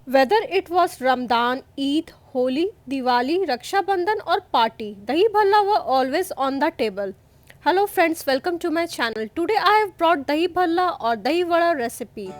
Whether it was Ramadan, Eid, Holi, Diwali, Raksha Bandhan or party, dahi bhalla were always on the table. Hello friends, welcome to my channel. Today I have brought dahi bhalla or dahi vada recipe.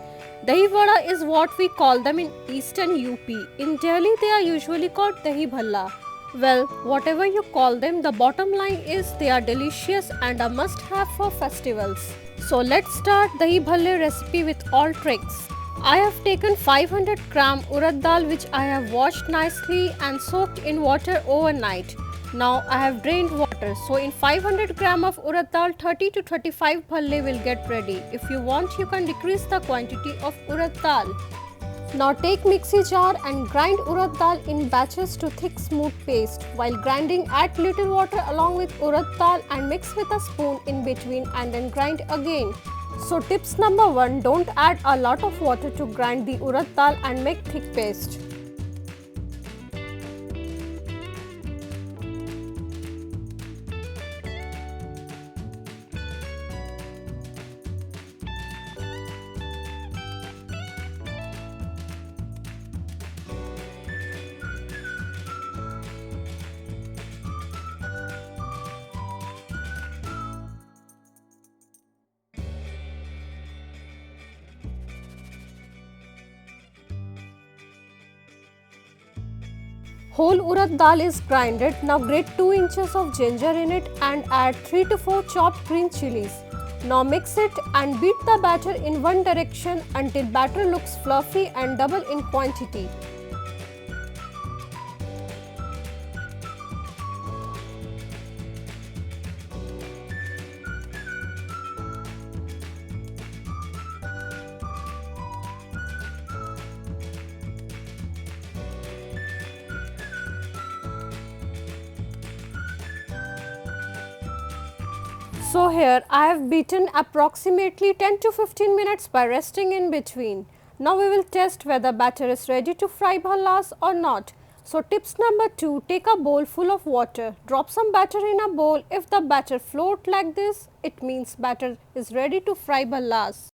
Dahi vada is what we call them in eastern UP. In Delhi they are usually called dahi bhalla. Well, whatever you call them, the bottom line is they are delicious and a must have for festivals. So let's start dahi bhalle recipe with all tricks. I have taken 500 gram urad dal which I have washed nicely and soaked in water overnight. Now I have drained water. So in 500 gram of urad dal, 30 to 35 bhalle will get ready. If you want, you can decrease the quantity of urad dal. Now take mixie jar and grind urad dal in batches to thick smooth paste. While grinding, add little water along with urad dal and mix with a spoon in between and then grind again. So tips number 1, don't add a lot of water to grind the urad dal and make thick paste. Whole urad dal is grinded. Now grate 2 inches of ginger in it and add 3 to 4 chopped green chilies. Now mix it and beat the batter in one direction until batter looks fluffy and double in quantity. So here I have beaten approximately 10 to 15 minutes by resting in between. Now we will test whether batter is ready to fry bhallas or not. So tips number 2, take a bowl full of water. Drop some batter in a bowl. If the batter float like this, it means batter is ready to fry bhallas.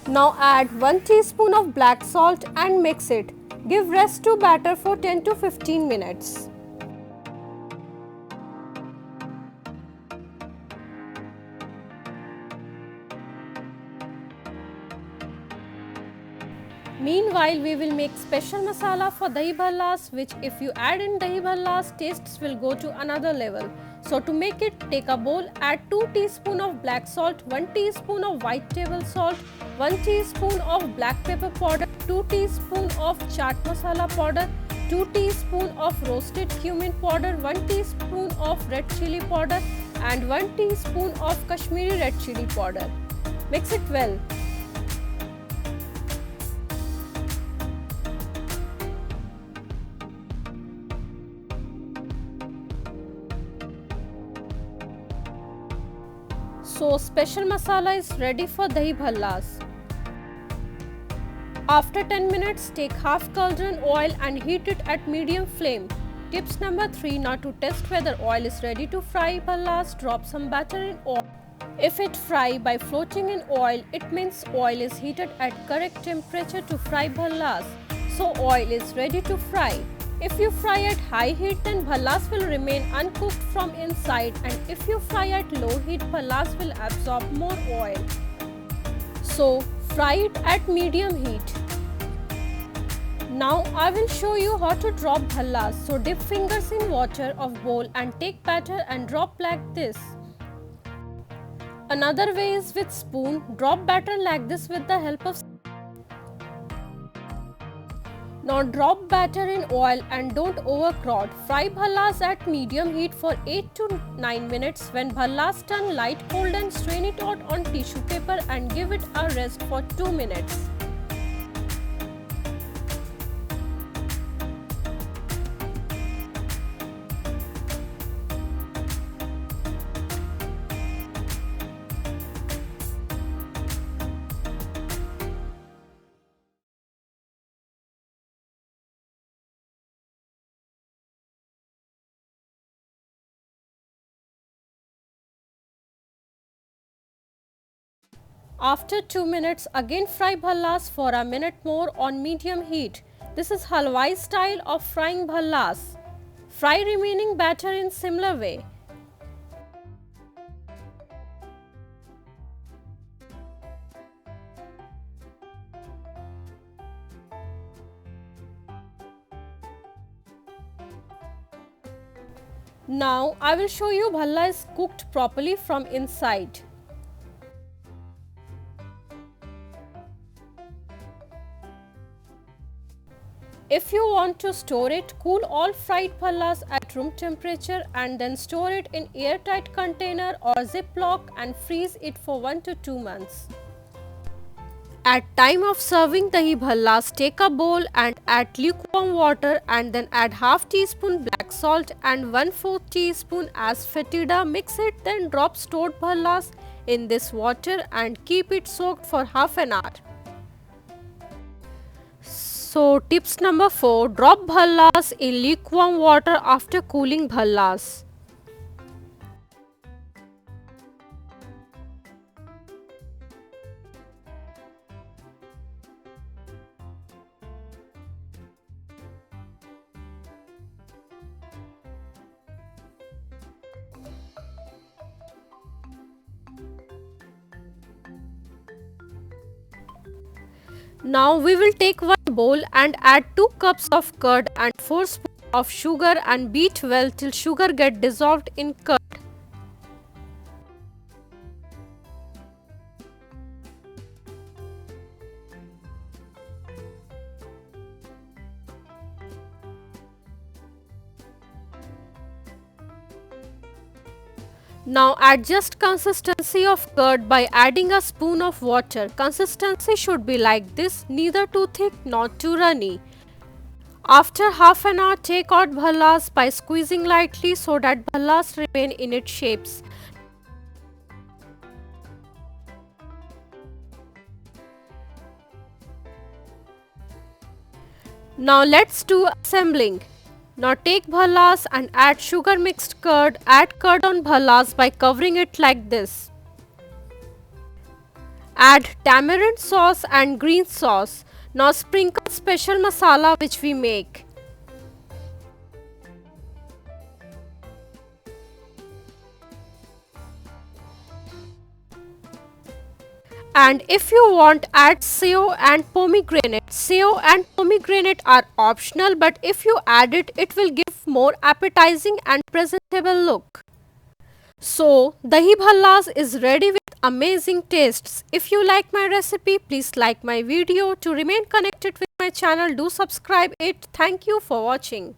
Now add 1 teaspoon of black salt and mix it. Give rest to batter for 10 to 15 minutes. Meanwhile, we will make special masala for dahi bhallas, which if you add in dahi bhallas, tastes will go to another level. So to make it, take a bowl, add 2 teaspoon of black salt, 1 teaspoon of white table salt, 1 teaspoon of black pepper powder, 2 teaspoon of chaat masala powder, 2 teaspoon of roasted cumin powder, 1 teaspoon of red chili powder and 1 teaspoon of Kashmiri red chili powder. Mix it well. So special masala is ready for dahi bhallas. After 10 minutes, take half cauldron oil and heat it at medium flame. Tips number 3, now to test whether oil is ready to fry bhallas, drop some batter in oil. If it fry by floating in oil, it means oil is heated at correct temperature to fry bhallas. So oil is ready to fry. If you fry at high heat, then bhallas will remain uncooked from inside, and if you fry at low heat, bhallas will absorb more oil. So fry it at medium heat. Now I will show you how to drop bhallas. So dip fingers in water of bowl and take batter and drop like this. Another way is with spoon. Drop batter like this with the help of. Now drop batter in oil and don't overcrowd. Fry bhallas at medium heat for 8 to 9 minutes. When bhallas turn light golden, strain it out on tissue paper and give it a rest for 2 minutes. After 2 minutes, again fry bhallas for a minute more on medium heat. This is halwai style of frying bhallas. Fry remaining batter in similar way. Now I will show you bhalla is cooked properly from inside. If you want to store it, cool all fried bhallas at room temperature and then store it in airtight container or ziplock and freeze it for 1 to 2 months. At time of serving dahi bhallas, take a bowl and add lukewarm water and then add half teaspoon black salt and 1/4 teaspoon asafoetida. Mix it, then drop stored bhallas in this water and keep it soaked for half an hour. So tips number 4, drop bhallas in lukewarm water after cooling bhallas. Now we will take one bowl and add 2 cups of curd and 4 spoons of sugar and beat well till sugar get dissolved in curd. Now adjust consistency of curd by adding a spoon of water. Consistency should be like this, neither too thick nor too runny. After half an hour, take out bhallas by squeezing lightly so that bhallas remain in its shapes. Now let's do assembling. Now take bhallas and add sugar mixed curd. Add curd on bhallas by covering it like this. Add tamarind sauce and green sauce. Now sprinkle special masala which we make. And if you want, add seo and pomegranate. Seo and pomegranate are optional, but if you add it, it will give more appetizing and presentable look. So, dahi bhallas is ready with amazing tastes. If you like my recipe, please like my video. To remain connected with my channel, do subscribe it. Thank you for watching.